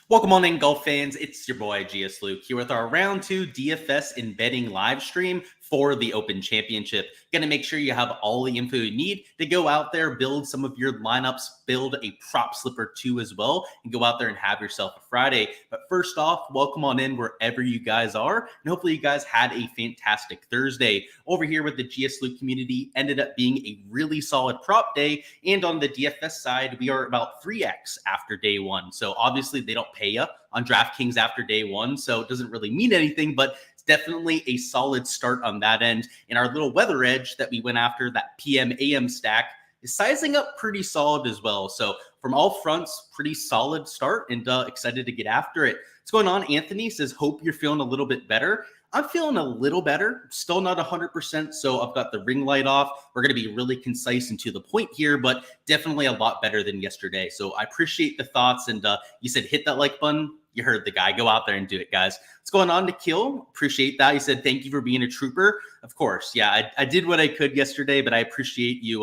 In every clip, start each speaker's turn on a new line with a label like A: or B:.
A: Welcome on in, golf fans. It's your boy Gsluke here with our round 2 DFS and betting live stream for the Open Championship. Gonna make sure you have all the info you need to go out there, build some of your lineups, build a prop slipper too as well, and go out there and have yourself a Friday. But first off, welcome on in wherever you guys are, and hopefully you guys had a fantastic Thursday. Over here with the Gsluke community, ended up being a really solid prop day, and on the DFS side, we are about 3x after day one. So obviously they don't pay you on Draftkings after day one, so it doesn't really mean anything, but it's definitely a solid start on that end. And our little weather edge that we went after, that PM AM stack, is sizing up pretty solid as well. So from all fronts, pretty solid start, and excited to get after it. What's going on? Anthony says, hope you're feeling a little bit better. I'm feeling a little better, still not 100%, so I've got the ring light off. We're going to be really concise and to the point here, but definitely a lot better than yesterday. So I appreciate the thoughts, and you said hit that like button. You heard the guy. Go out there and do it, guys. What's going on, Nikhil? Appreciate that. He said, thank you for being a trooper. Of course, yeah, I did what I could yesterday, but I appreciate you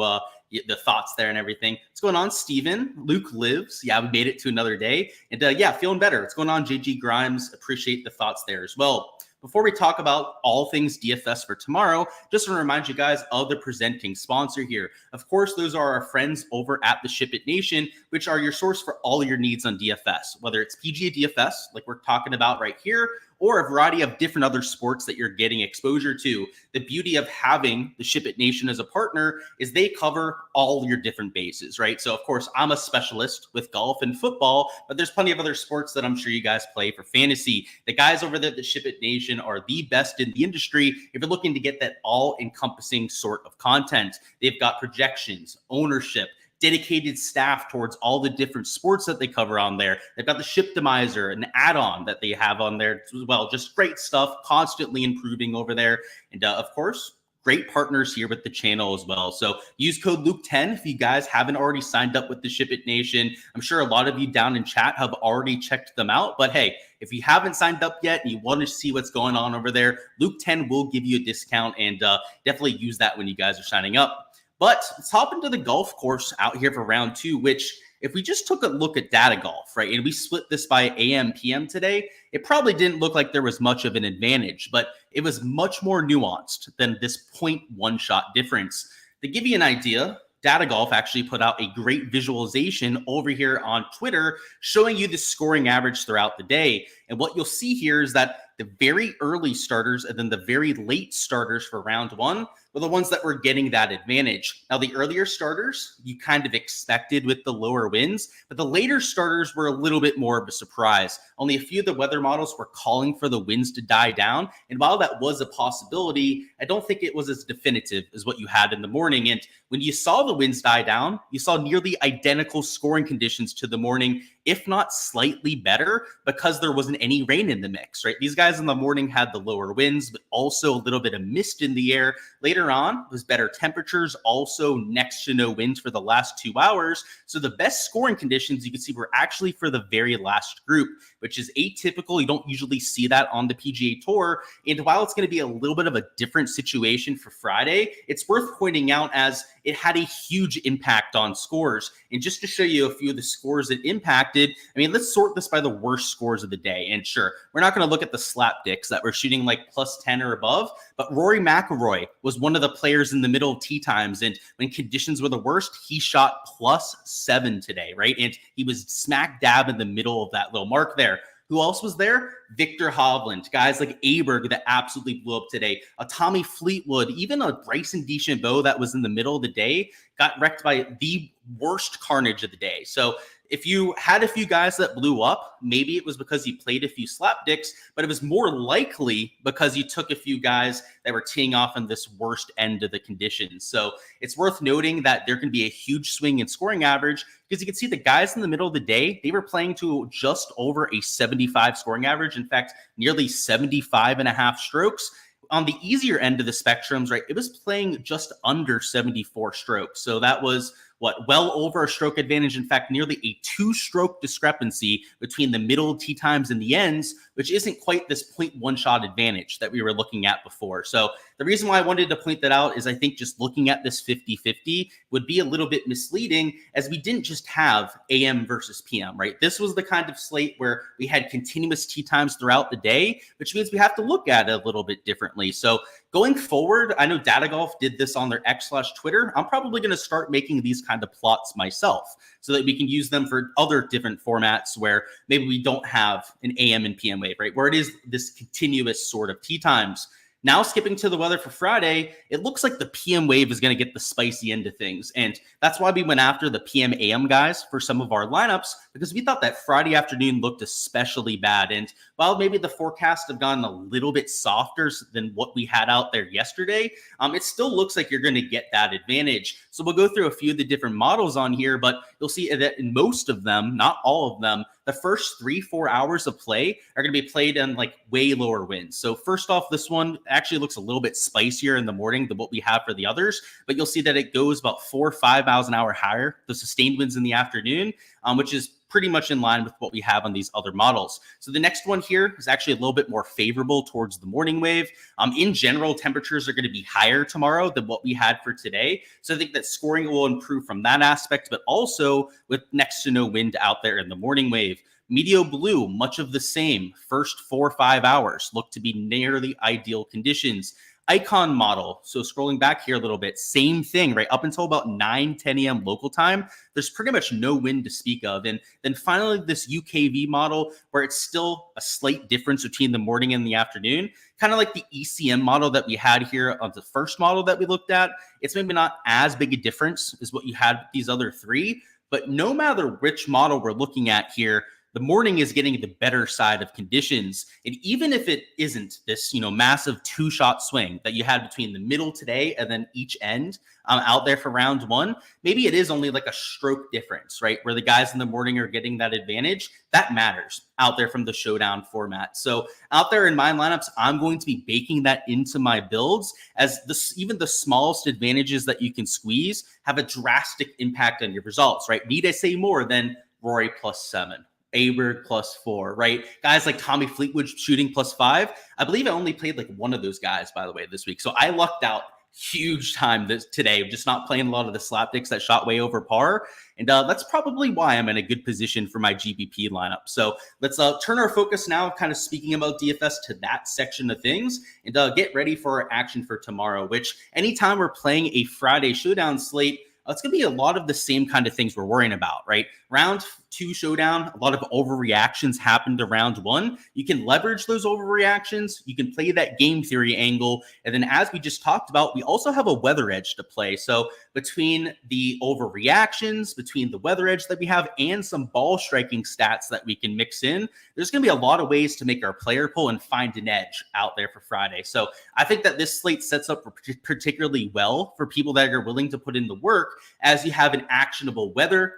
A: the thoughts there and everything. What's going on, Steven? Luke lives. Yeah, we made it to another day. And yeah, feeling better. What's going on, JG Grimes? Appreciate the thoughts there as well. Before we talk about all things DFS for tomorrow, just want to remind you guys of the presenting sponsor here. Of course, those are our friends over at the Ship It Nation, which are your source for all your needs on DFS, whether it's PGA DFS, like we're talking about right here, or a variety of different other sports that you're getting exposure to. The beauty of having the Ship It Nation as a partner is they cover all your different bases, right? So, of course, I'm a specialist with golf and football, but there's plenty of other sports that I'm sure you guys play for fantasy. The guys over there at the Ship It Nation are the best in the industry if you're looking to get that all-encompassing sort of content. They've got projections, ownership, dedicated staff towards all the different sports that they cover on there. They've got the Shiptimizer, an add-on that they have on there as well. Just great stuff, constantly improving over there. And of course, great partners here with the channel as well. So use code Luke10 if you guys haven't already signed up with the Ship It Nation. I'm sure a lot of you down in chat have already checked them out. But hey, if you haven't signed up yet and you want to see what's going on over there, Luke10 will give you a discount, and definitely use that when you guys are signing up. But let's hop into the golf course out here for round 2, which if we just took a look at data golf, right, and we split this by AM, PM today, it probably didn't look like there was much of an advantage, but it was much more nuanced than this 0.1 shot difference. To give you an idea, Data Golf actually put out a great visualization over here on Twitter showing you the scoring average throughout the day. And what you'll see here is that the very early starters and then the very late starters for round 1 were the ones that were getting that advantage. Now, the earlier starters, you kind of expected with the lower winds, but the later starters were a little bit more of a surprise. Only a few of the weather models were calling for the winds to die down. And while that was a possibility, I don't think it was as definitive as what you had in the morning. And when you saw the winds die down, you saw nearly identical scoring conditions to the morning, if not slightly better, because there wasn't any rain in the mix, right? These guys in the morning had the lower winds, but also a little bit of mist in the air. Later on was better temperatures, also next to no winds for the last 2 hours. So the best scoring conditions you can see were actually for the very last group, which is atypical. You don't usually see that on the PGA Tour. And while it's going to be a little bit of a different situation for Friday, it's worth pointing out as it had a huge impact on scores. And just to show you a few of the scores it impacted, I mean, let's sort this by the worst scores of the day. And sure, we're not going to look at the slapdicks that were shooting like plus 10 or above, but Rory McIlroy was one of the players in the middle of tee times. And when conditions were the worst, he shot plus 7 today, right? And he was smack dab in the middle of that little mark there. Who else was there? Victor Hovland, guys like Aberg that absolutely blew up today. A Tommy Fleetwood, even a Bryson DeChambeau that was in the middle of the day got wrecked by the worst carnage of the day. So if you had a few guys that blew up, maybe it was because you played a few slapdicks, but it was more likely because you took a few guys that were teeing off on this worst end of the conditions. So it's worth noting that there can be a huge swing in scoring average because you can see the guys in the middle of the day, they were playing to just over a 75 scoring average. In fact, nearly 75.5 strokes. On the easier end of the spectrums, right, it was playing just under 74 strokes. So that was well over a stroke advantage. In fact, nearly a 2-stroke discrepancy between the middle tee times and the ends, which isn't quite this 0.1 shot advantage that we were looking at before. So the reason why I wanted to point that out is I think just looking at this 50-50 would be a little bit misleading, as we didn't just have AM versus PM, right? This was the kind of slate where we had continuous tee times throughout the day, which means we have to look at it a little bit differently. So going forward, I know Data Golf did this on their X/Twitter. I'm probably going to start making these kind of plots myself so that we can use them for other different formats where maybe we don't have an AM and PM wave, right? Where it is this continuous sort of tee times. Now, skipping to the weather for Friday, it looks like the PM wave is going to get the spicy end of things. And that's why we went after the PM AM guys for some of our lineups, because we thought that Friday afternoon looked especially bad. And while maybe the forecast have gotten a little bit softer than what we had out there yesterday, it still looks like you're going to get that advantage. So we'll go through a few of the different models on here, but you'll see that in most of them, not all of them, the first 3-4 hours of play are going to be played in like way lower winds. So first off, this one actually looks a little bit spicier in the morning than what we have for the others, but you'll see that it goes about 4 or 5 miles an hour higher, the sustained winds in the afternoon, which is pretty much in line with what we have on these other models. So the next one here is actually a little bit more favorable towards the morning wave. In general, temperatures are going to be higher tomorrow than what we had for today. So I think that scoring will improve from that aspect, but also with next to no wind out there in the morning wave. Meteo blue, much of the same. First 4 or 5 hours look to be nearly ideal conditions. Icon model. So scrolling back here a little bit, same thing, right? Up until about 9-10 a.m. local time, there's pretty much no wind to speak of. And then finally, this UKV model, where it's still a slight difference between the morning and the afternoon, kind of like the ECM model that we had here on the first model that we looked at. It's maybe not as big a difference as what you had with these other three, but no matter which model we're looking at here, the morning is getting the better side of conditions. And even if it isn't this, massive 2-shot swing that you had between the middle today and then each end out there for round one, maybe it is only like a stroke difference, right? Where the guys in the morning are getting that advantage. That matters out there from the Showdown format. So out there in my lineups, I'm going to be baking that into my builds, as even the smallest advantages that you can squeeze have a drastic impact on your results, right? Need I say more than Rory +7? Aberg +4, right? Guys like Tommy Fleetwood shooting +5. I believe I only played like one of those guys, by the way, this week. So I lucked out huge time today, just not playing a lot of the slapdicks that shot way over par. And that's probably why I'm in a good position for my GBP lineup. So let's turn our focus now, kind of speaking about DFS, to that section of things, and get ready for our action for tomorrow, which anytime we're playing a Friday Showdown slate, it's going to be a lot of the same kind of things we're worrying about, right? Round 2 Showdown, a lot of overreactions happened to round 1. You can leverage those overreactions. You can play that game theory angle. And then as we just talked about, we also have a weather edge to play. So between the overreactions, between the weather edge that we have, and some ball striking stats that we can mix in, there's going to be a lot of ways to make our player pool and find an edge out there for Friday. So I think that this slate sets up particularly well for people that are willing to put in the work, as you have an actionable weather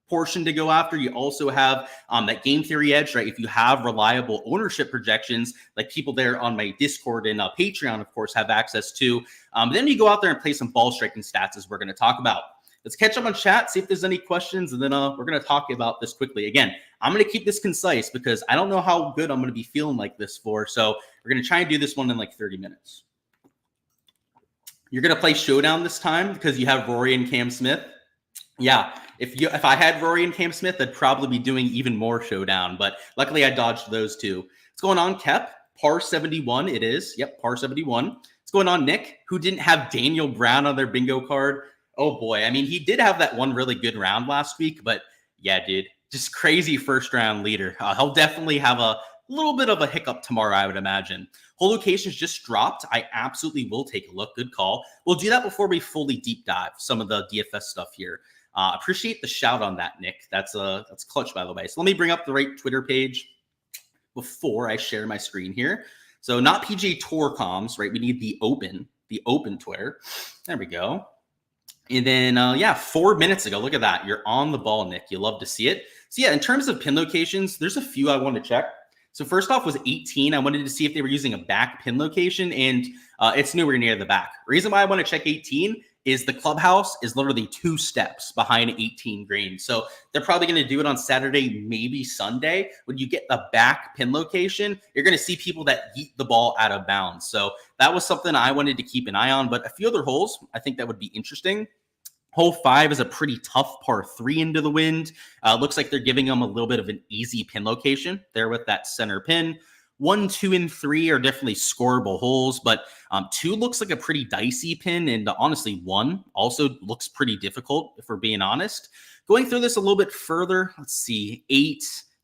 A: portion to go after. You also have that game theory edge, right? If you have reliable ownership projections, like people there on my Discord and Patreon, of course, have access to, then you go out there and play some ball striking stats, as we're going to talk about. Let's catch up on chat, see if there's any questions, and then we're going to talk about this quickly. Again, I'm going to keep this concise because I don't know how good I'm going to be feeling like this for, so we're going to try and do this one in like 30 minutes. You're going to play Showdown this time because you have Rory and Cam Smith? Yeah, if I had Rory and Cam Smith, I'd probably be doing even more Showdown, but luckily I dodged those two. What's going on, Kep? Par 71 it is. Yep, par 71. What's going on, Nick, who didn't have Daniel Brown on their bingo card? Oh, boy. I mean, he did have that one really good round last week, but yeah, dude, just crazy first-round leader. He'll definitely have a little bit of a hiccup tomorrow, I would imagine. Whole locations just dropped. I absolutely will take a look. Good call. We'll do that before we fully deep dive some of the DFS stuff here. Appreciate the shout on that, Nick. That's clutch, by the way. So let me bring up the right Twitter page before I share my screen here. So not PGA Tour comms, right? We need the open Twitter. There we go. And then, 4 minutes ago, look at that. You're on the ball, Nick. You love to see it. So yeah, in terms of pin locations, there's a few I want to check. So first off was 18. I wanted to see if they were using a back pin location, and it's nowhere near the back. Reason why I want to check 18 is the clubhouse is literally 2 steps behind 18 green. So they're probably going to do it on Saturday, maybe Sunday. When you get the back pin location, you're going to see people that yeet the ball out of bounds. So that was something I wanted to keep an eye on. But a few other holes, I think that would be interesting. Hole 5 is a pretty tough par 3 into the wind. Looks like they're giving them a little bit of an easy pin location there with that center pin. 1, 2, and 3 are definitely scoreable holes, but 2 looks like a pretty dicey pin, and honestly, 1 also looks pretty difficult, if we're being honest. Going through this a little bit further, let's see, 8.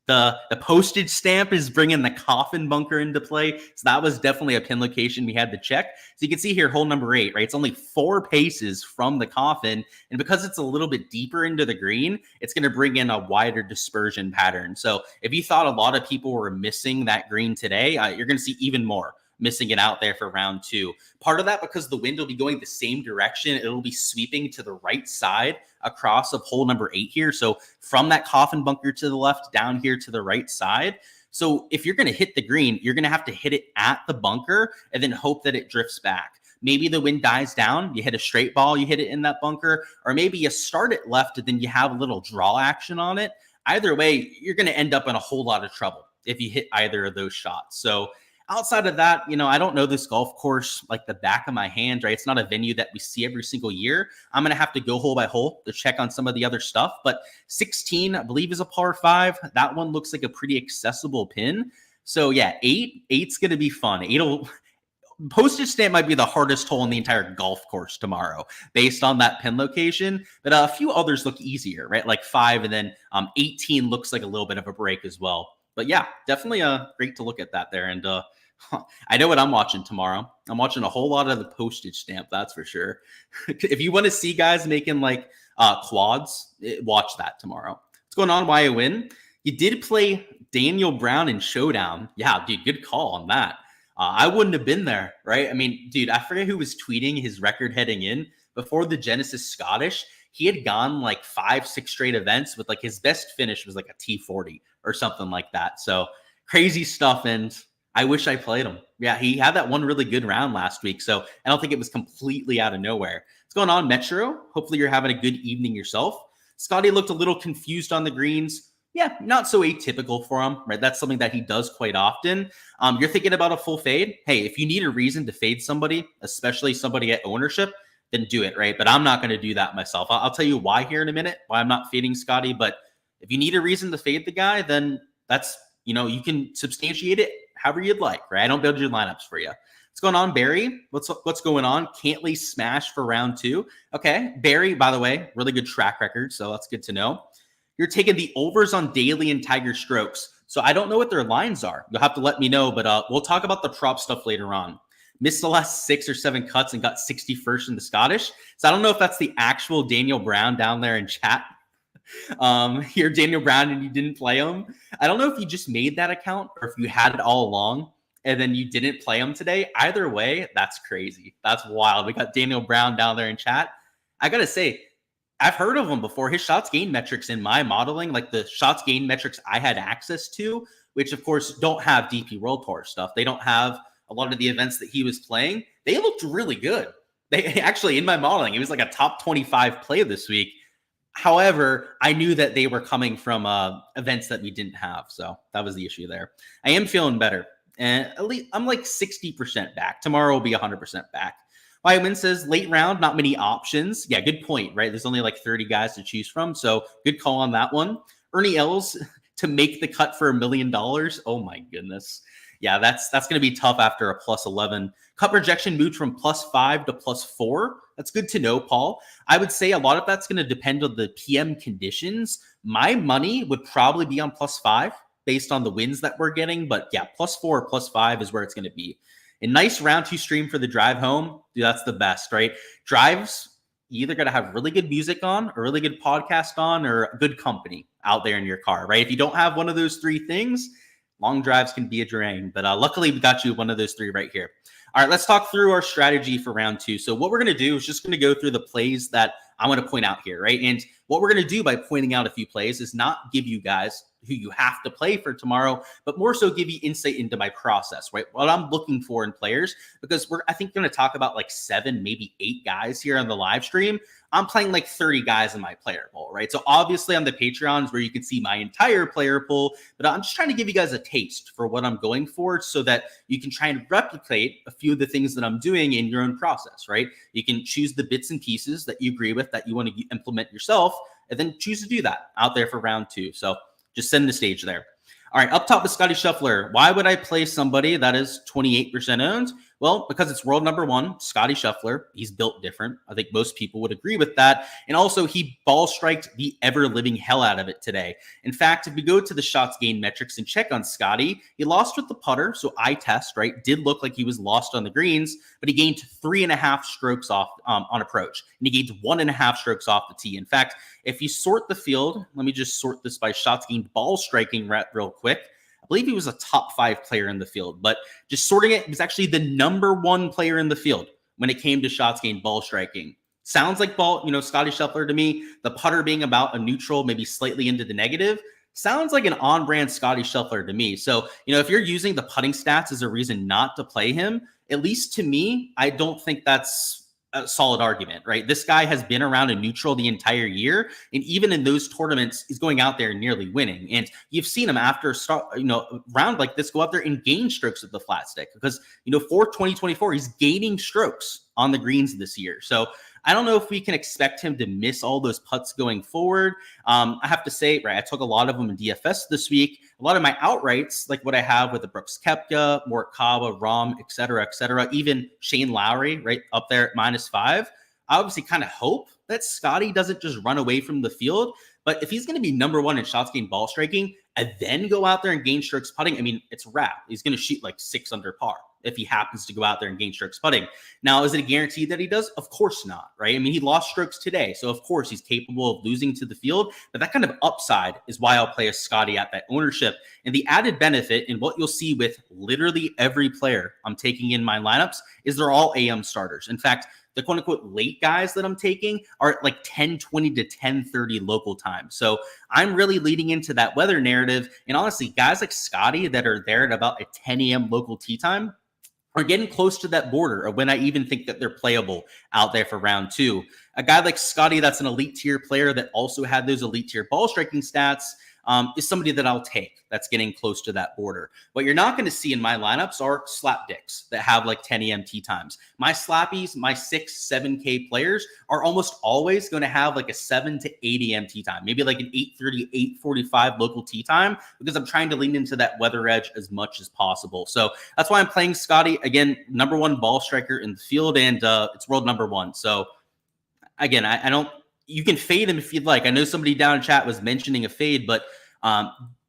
A: The postage stamp is bringing the coffin bunker into play. So that was definitely a pin location we had to check. So you can see here, hole number 8, right? It's only 4 paces from the coffin. And because it's a little bit deeper into the green, it's going to bring in a wider dispersion pattern. So if you thought a lot of people were missing that green today, you're going to see even more missing it out there for round 2. Part of that because the wind will be going the same direction. It'll be sweeping to the right side across of hole number 8 here. So from that coffin bunker to the left, down here to the right side. So if you're going to hit the green, you're going to have to hit it at the bunker and then hope that it drifts back. Maybe the wind dies down, you hit a straight ball, you hit it in that bunker, or maybe you start it left and then you have a little draw action on it. Either way, you're going to end up in a whole lot of trouble if you hit either of those shots. So outside of that, I don't know this golf course like the back of my hand, right? It's not a venue that we see every single year. I'm going to have to go hole by hole to check on some of the other stuff. But 16, I believe, is a par 5. That one looks like a pretty accessible pin. So yeah, 8's going to be fun. Postage stamp might be the hardest hole in the entire golf course tomorrow based on that pin location. But a few others look easier, right? Like 5, and then 18 looks like a little bit of a break as well. But yeah, definitely great to look at that there. And I know what I'm watching tomorrow. I'm watching a whole lot of the postage stamp, that's for sure. If you want to see guys making like quads, watch that tomorrow. What's going on? Why I win? You did play Daniel Brown in Showdown. Yeah, dude, good call on that. I wouldn't have been there, right? I mean, dude, I forget who was tweeting his record heading in. Before the Genesis Scottish, he had gone like 5-6 straight events with like his best finish was like a T40 or something like that. So crazy stuff. And I wish I played him. Yeah, he had that one really good round last week. So I don't think it was completely out of nowhere. What's going on, Metro? Hopefully you're having a good evening yourself. Scotty looked a little confused on the greens. Yeah, not so atypical for him, right? That's something that he does quite often. You're thinking about a full fade. Hey, if you need a reason to fade somebody, especially somebody at ownership, then do it, right? But I'm not going to do that myself. I'll tell you why here in a minute, why I'm not fading Scotty. But if you need a reason to fade the guy, then that's, you can substantiate it however you'd like, right? I don't build your lineups for you. What's going on, Barry? What's going on? Cantley smash for round 2. Okay, Barry, by the way, really good track record, so that's good to know. You're taking the overs on Daly and Tiger strokes. So I don't know what their lines are. You'll have to let me know, but we'll talk about the prop stuff later on. Missed the last 6 or 7 cuts and got 61st in the Scottish. So I don't know if that's the actual Daniel Brown down there in chat. Here, Daniel Brown, and you didn't play him. I don't know if you just made that account or if you had it all along and then you didn't play him today. Either way, that's crazy. That's wild. We got Daniel Brown down there in chat. I got to say, I've heard of him before. His shots gain metrics in my modeling, like the shots gain metrics I had access to, which of course don't have DP World Tour stuff. They don't have a lot of the events that he was playing. They looked really good. They actually, in my modeling, it was like a top 25 play this week. However, I knew that they were coming from events that we didn't have. So that was the issue there. I am feeling better. And at least I'm like 60% back. Tomorrow will be 100% back. Wyman says, late round, not many options. Yeah, good point, right? There's only like 30 guys to choose from. So good call on that one. Ernie Els to make the cut for $1 million. Oh my goodness. Yeah, that's going to be tough after a plus 11. Cut projection moved from plus 5 to plus 4. That's good to know, Paul. I would say a lot of that's going to depend on the PM conditions. My money would probably be on plus 5 based on the wins that we're getting. But yeah, plus 4 or plus 5 is where it's going to be. A nice round 2 stream for the drive home. Dude, that's the best, right? Drives, you either got to have really good music on, a really good podcast on, or good company out there in your car, right? If you don't have one of those 3 things, long drives can be a drain. But luckily, we got you one of those 3 right here. All right, let's talk through our strategy for round 2. So what we're going to do is just going to go through the plays that I want to point out here, right? And what we're going to do by pointing out a few plays is not give you guys who you have to play for tomorrow, but more so give you insight into my process, right? What I'm looking for in players, because I think, going to talk about like 7, maybe 8 guys here on the live stream. I'm playing like 30 guys in my player pool, right? So obviously on the Patreons where you can see my entire player pool, but I'm just trying to give you guys a taste for what I'm going for so that you can try and replicate a few of the things that I'm doing in your own process, right? You can choose the bits and pieces that you agree with that you want to implement yourself, and then choose to do that out there for round 2. So just send the stage there. All right, up top is Scotty Scheffler. Why would I play somebody that is 28% owned? Well, because it's world number 1, Scotty Scheffler. He's built different. I think most people would agree with that. And also, he ball striked the ever-living hell out of it today. In fact, if we go to the shots gained metrics and check on Scotty, he lost with the putter, so eye test, right? Did look like he was lost on the greens, but he gained 3.5 strokes off on approach, and he gained 1.5 strokes off the tee. In fact, if you sort the field, let me just sort this by shots gained ball striking real quick. I believe he was a top 5 player in the field, but just sorting it, he was actually the number 1 player in the field when it came to shots gained ball striking. Sounds like Scotty Scheffler to me. The putter being about a neutral, maybe slightly into the negative. Sounds like an on-brand Scotty Scheffler to me. So, if you're using the putting stats as a reason not to play him, at least to me, I don't think that's a solid argument, right? This guy has been around a neutral the entire year, and even in those tournaments, he's going out there and nearly winning. And you've seen him after a round like this go out there and gain strokes with the flat stick because for 2024, he's gaining strokes on the greens this year. So I don't know if we can expect him to miss all those putts going forward. I have to say, right, I took a lot of them in DFS this week. A lot of my outrights, like what I have with the Brooks Koepka, Morikawa, Rahm, et cetera, even Shane Lowry, right, up there at -5. I obviously kind of hope that Scotty doesn't just run away from the field. But if he's going to be number 1 in shots gained ball striking and then go out there and gain strokes putting, I mean, it's a wrap. He's going to shoot like 6 under par if he happens to go out there and gain strokes putting. Now, is it a guarantee that he does? Of course not, right? I mean, he lost strokes today, so of course he's capable of losing to the field, but that kind of upside is why I'll play a Scotty at that ownership. And the added benefit, and what you'll see with literally every player I'm taking in my lineups, is they're all AM starters. In fact, the quote unquote late guys that I'm taking are at like 10:20 to 10:30 local time. So I'm really leading into that weather narrative. And honestly, guys like Scotty that are there at about a 10 a.m. local tee time are getting close to that border of when I even think that they're playable out there for round 2. A guy like Scotty that's an elite tier player that also had those elite tier ball striking stats is somebody that I'll take that's getting close to that border. What you're not going to see in my lineups are slap dicks that have like 10 a.m. tee times. My slappies, my 6, 7K players are almost always going to have like a 7 to 8 a.m. tee time, maybe like an 8:30, 8:45 local tee time, because I'm trying to lean into that weather edge as much as possible. So that's why I'm playing Scotty. Again, number 1 ball striker in the field, and it's world number 1. So again, I don't, you can fade him if you'd like. I know somebody down in chat was mentioning a fade, but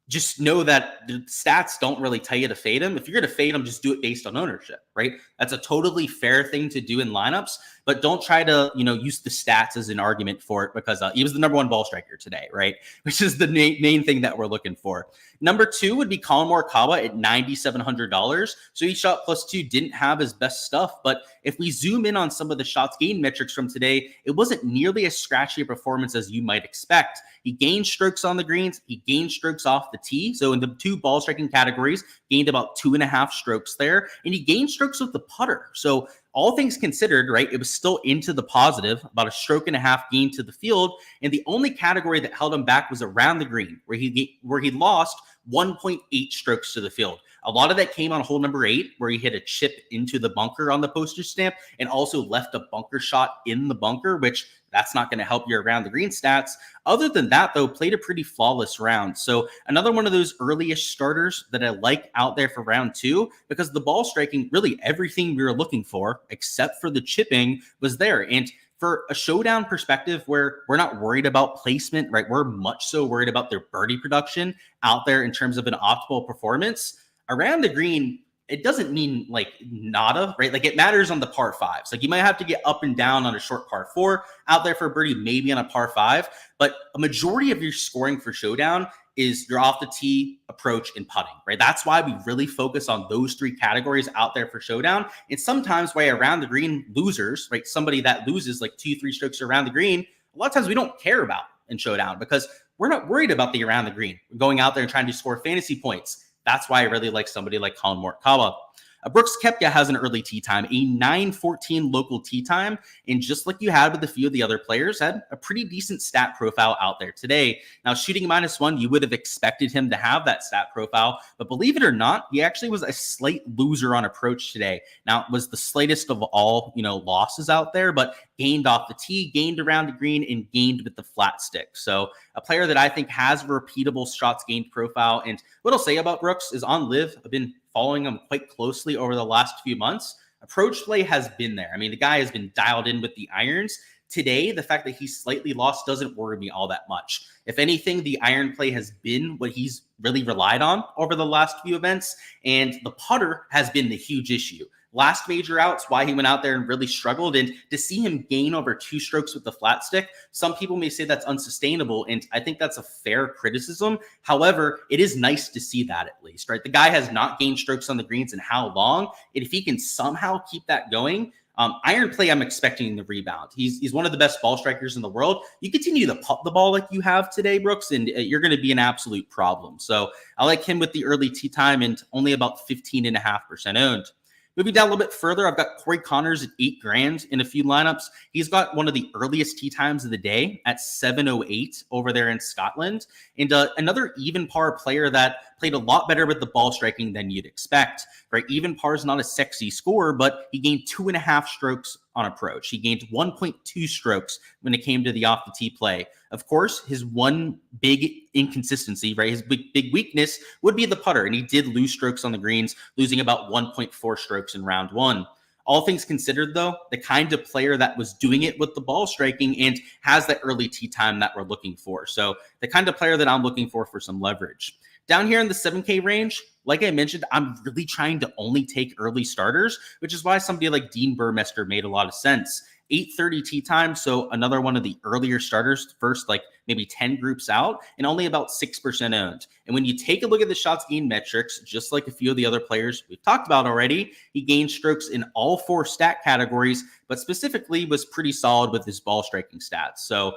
A: just know that the stats don't really tell you to fade him. If you're going to fade him, just do it based on ownership, right? That's a totally fair thing to do in lineups, but don't try to, use the stats as an argument for it, because he was the number 1 ball striker today, right? Which is the main thing that we're looking for. Number 2 would be Colin Morikawa at $9,700. So he shot +2, didn't have his best stuff, but if we zoom in on some of the shots gained metrics from today, it wasn't nearly as scratchy a performance as you might expect. He gained strokes on the greens. He gained strokes off the tee. So in the 2 ball striking categories, gained about 2.5 strokes there. And he gained strokes with the putter. So all things considered, right, it was still into the positive, about 1.5 strokes gain to the field. And the only category that held him back was around the green, where he lost 1.8 strokes to the field. A lot of that came on hole number 8, where he hit a chip into the bunker on the postage stamp and also left a bunker shot in the bunker, which that's not going to help your around the green stats. Other than that, though, played a pretty flawless round. So another one of those early-ish starters that I like out there for round 2, because the ball striking, really everything we were looking for, except for the chipping, was there. And for a showdown perspective where we're not worried about placement, right? We're much so worried about their birdie production out there in terms of an optimal performance. Around the green, it doesn't mean like nada, right? Like it matters on the par 5s. Like you might have to get up and down on a short par 4 out there for a birdie, maybe on a par 5. But a majority of your scoring for showdown is your off the tee, approach, and putting, right? That's why we really focus on those 3 categories out there for showdown. And sometimes why around the green losers, right? Somebody that loses like 2-3 strokes around the green, a lot of times we don't care about in Showdown because we're not worried about the around the green. We're going out there and trying to score fantasy points. That's why I really like somebody like Colin Morikawa. Brooks Koepka has an early tee time, a 9:14 local tee time, and just like you had with a few of the other players, had a pretty decent stat profile out there today. Now, shooting -1, you would have expected him to have that stat profile, but believe it or not, he actually was a slight loser on approach today. Now, it was the slightest of all, losses out there, but gained off the tee, gained around the green, and gained with the flat stick. So a player that I think has a repeatable shots gained profile. And what I'll say about Brooks is on Live, I've been following him quite closely over the last few months. Approach play has been there. I mean, the guy has been dialed in with the irons. Today, the fact that he's slightly lost doesn't worry me all that much. If anything, the iron play has been what he's really relied on over the last few events, and the putter has been the huge issue. Last major outs, why he went out there and really struggled, and to see him gain over 2 strokes with the flat stick, some people may say that's unsustainable, and I think that's a fair criticism. However, it is nice to see that at least, right? The guy has not gained strokes on the greens in how long, and if he can somehow keep that going, iron play, I'm expecting the rebound. He's one of the best ball strikers in the world. You continue to putt the ball like you have today, Brooks, and you're going to be an absolute problem. So I like him with the early tee time and only about 15.5% owned. Moving down a little bit further, I've got Corey Connors at $8,000 in a few lineups. He's got one of the earliest tee times of the day at 7:08 over there in Scotland. And another even par player that played a lot better with the ball striking than you'd expect. Right? Even par is not a sexy score, but he gained 2.5 strokes on approach. He gained 1.2 strokes when it came to the off the tee play. Of course, his one big inconsistency, right? His big weakness would be the putter, and he did lose strokes on the greens, losing about 1.4 strokes in round 1. All things considered, though, the kind of player that was doing it with the ball striking and has that early tee time that we're looking for. So the kind of player that I'm looking for some leverage. Down here in the 7K range, like I mentioned, I'm really trying to only take early starters, which is why somebody like Dean Burmester made a lot of sense. 8:30 tee time, so another one of the earlier starters, first like maybe 10 groups out, and only about 6% owned. And when you take a look at the shots gained metrics, just like a few of the other players we've talked about already, he gained strokes in all 4 stat categories, but specifically was pretty solid with his ball striking stats. So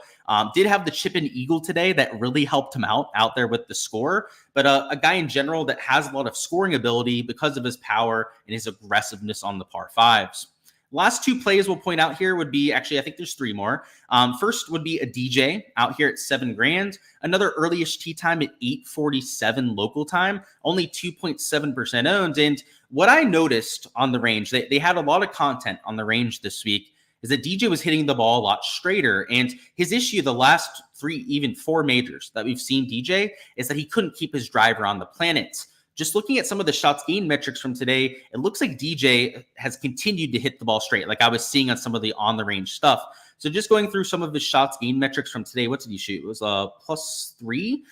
A: did have the chip and eagle today that really helped him out there with the score, but a guy in general that has a lot of scoring ability because of his power and his aggressiveness on the par 5s. Last 2 plays we'll point out here would be, actually, I think there's 3 more. First would be a DJ out here at $7,000. Another earliest tee time at 8:47 local time, only 2.7% owned. And what I noticed on the range, they had a lot of content on the range this week, is that DJ was hitting the ball a lot straighter. And his issue the last 3, even 4 majors that we've seen DJ is that he couldn't keep his driver on the planet. Just looking at some of the shots gained metrics from today, it looks like DJ has continued to hit the ball straight, like I was seeing on some of the on-the-range stuff. So just going through some of his shots gained metrics from today, what did he shoot? It was +3.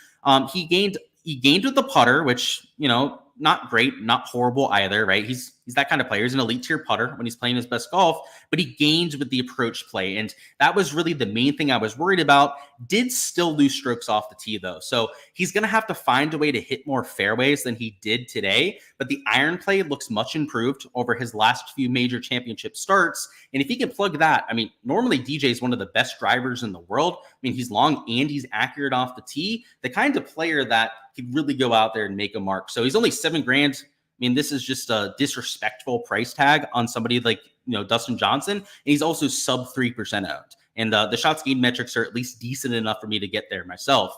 A: He gained with the putter, which, not great, not horrible either, right? He's that kind of player. He's an elite tier putter when he's playing his best golf, but he gained with the approach play. And that was really the main thing I was worried about. Did still lose strokes off the tee though. So he's going to have to find a way to hit more fairways than he did today. But the iron play looks much improved over his last few major championship starts. And if he can plug that, I mean, normally DJ is one of the best drivers in the world. I mean, he's long and he's accurate off the tee. The kind of player that could really go out there and make a mark. So he's only $7,000. I mean, this is just a disrespectful price tag on somebody like, Dustin Johnson. And he's also sub 3% owned. And the shots gained metrics are at least decent enough for me to get there myself.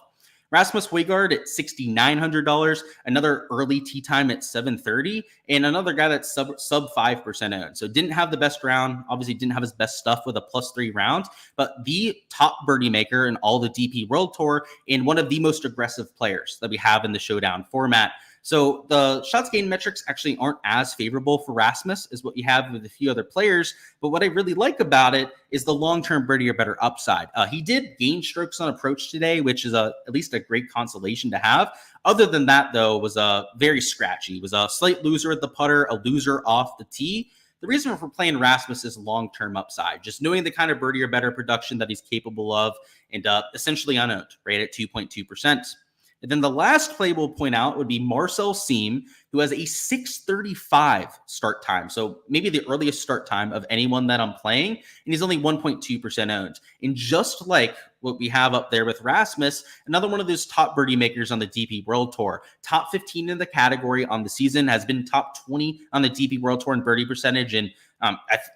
A: Rasmus Højgaard at $6,900, another early tee time at 7:30, and another guy that's sub 5% owned. So didn't have the best round, obviously didn't have his best stuff with a +3 round, but the top birdie maker in all the DP World Tour and one of the most aggressive players that we have in the Showdown format. So the shots gained metrics actually aren't as favorable for Rasmus as what you have with a few other players. But what I really like about it is the long-term birdie or better upside. He did gain strokes on approach today, which is at least a great consolation to have. Other than that, though, was very scratchy. He was a slight loser at the putter, a loser off the tee. The reason for playing Rasmus is long-term upside, just knowing the kind of birdie or better production that he's capable of, and essentially unowned, right at 2.2%. And then the last play we'll point out would be Marcel Siem, who has a 6:35 start time. So maybe the earliest start time of anyone that I'm playing. And he's only 1.2% owned. And just like what we have up there with Rasmus, another one of those top birdie makers on the DP World Tour. Top 15 in the category on the season, has been top 20 on the DP World Tour in birdie percentage, and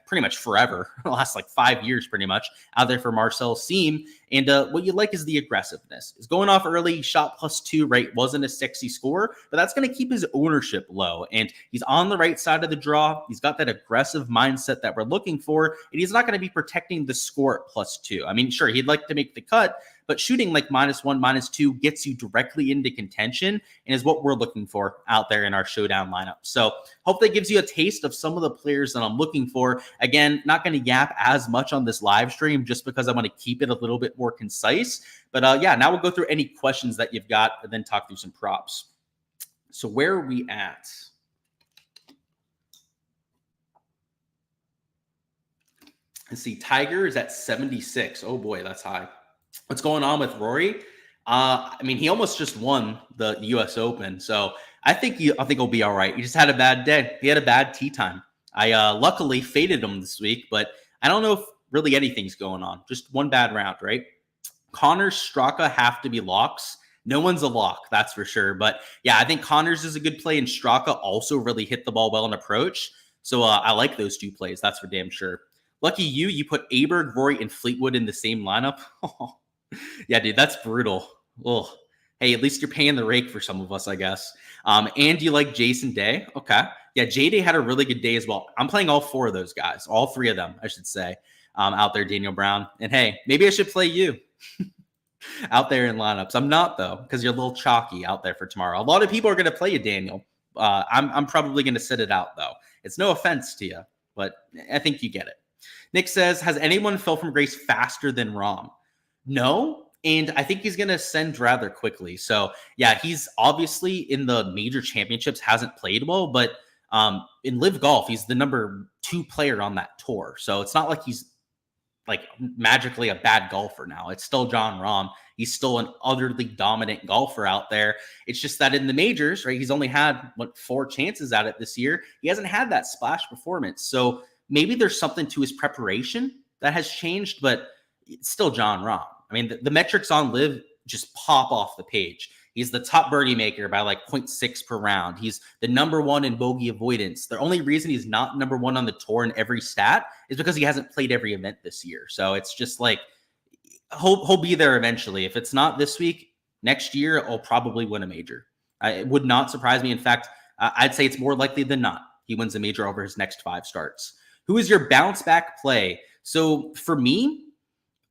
A: pretty much forever, the last like 5 years pretty much, out there for Marcel Siem. And what you like is the aggressiveness. Is going off early, shot +2, right? Wasn't a sexy score, but that's going to keep his ownership low. And he's on the right side of the draw. He's got that aggressive mindset that we're looking for, and he's not going to be protecting the score at +2. I mean, sure, he'd like to make the cut, but shooting like -1, -2 gets you directly into contention and is what we're looking for out there in our Showdown lineup. So hope that gives you a taste of some of the players that I'm looking for. Again, not going to yap as much on this live stream just because I want to keep it a little bit more concise. But yeah, now we'll go through any questions that you've got and then talk through some props. So where are we at? Let's see, Tiger is at 76. Oh boy, that's high. What's going on with Rory? I mean, he almost just won the US Open, so I think he'll be all right. He just had a bad day. He had a bad tee time. I luckily faded him this week, but I don't know if really anything's going on. Just one bad round, right? Connors, Straka have to be locks. No one's a lock, that's for sure. But yeah, I think Connors is a good play, and Straka also really hit the ball well in approach. So I like those two plays, that's for damn sure. Lucky you put Aberg, Rory, and Fleetwood in the same lineup. Yeah, dude, that's brutal. Oh, hey, at least you're paying the rake for some of us, I guess. And you like Jason Day? Okay. Yeah, J-Day had a really good day as well. I'm playing all 4 of those guys, all 3 of them, I should say, out there, Daniel Brown. And hey, maybe I should play you out there in lineups. I'm not, though, because you're a little chalky out there for tomorrow. A lot of people are going to play you, Daniel. I'm probably going to sit it out, though. It's no offense to you, but I think you get it. Nick says, has anyone fell from grace faster than Rahm? No, and I think he's going to ascend rather quickly. So, yeah, he's obviously in the major championships, hasn't played well, but in Live Golf, he's the number 2 player on that tour. So it's not like he's like magically a bad golfer now. It's still Jon Rahm. He's still an utterly dominant golfer out there. It's just that in the majors, right, he's only had 4 chances at it this year. He hasn't had that splash performance. So maybe there's something to his preparation that has changed, but it's still Jon Rahm. I mean, the metrics on Live just pop off the page. He's the top birdie maker by like 0.6 per round. He's the number 1 in bogey avoidance. The only reason he's not number 1 on the tour in every stat is because he hasn't played every event this year. So it's just like, he'll be there eventually. If it's not this week, next year, I'll probably win a major. It would not surprise me. In fact, I'd say it's more likely than not he wins a major over his next 5 starts. Who is your bounce back play? So for me,